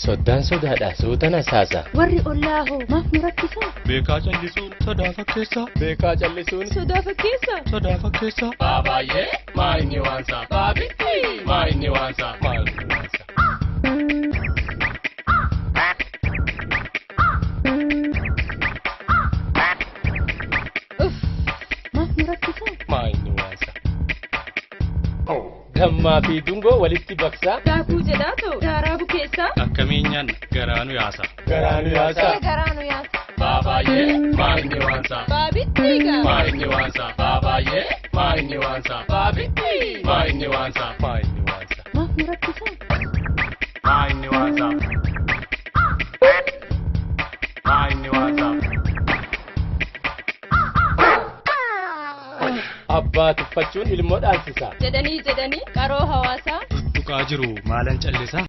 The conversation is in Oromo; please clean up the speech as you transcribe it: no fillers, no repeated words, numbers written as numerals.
Soddaan sodaadha suutan asaasa. Warri ollaaho maaf nu rakkisa? Beekaa callisuun sodaa fakkeessa. Beekaa callisuun Sodaa fakkeessa. Sodaa fakkeessa. Baabaay'ee maa inni waansa. Baabitti maa inni waansa. Maa inni waansa. Maaf nu rakkisa? Maa inni waansa. Dammaa fi dungoo walitti baqsaa. Daakuu jedhaa ta'u daaraa bukeessaa. Akkamiinyaan garaanu yaasa. Garaanu yaasa. Garaanu yaasa. Baabaay'ee maa inni waansa. Baabitti egaa. Maa inni waansa. Baabaay'ee maa inni waansa. Baabitti maa inni waansa. Maa inni waansa. Maaf nu rakkisa? Maa inni waansa. Maa inni waansa. Abbaa tuffachuun ilmoo dhaalchisa. Jedhanii qaroo hawaasaa. Tuqaa jiru maalan callisa.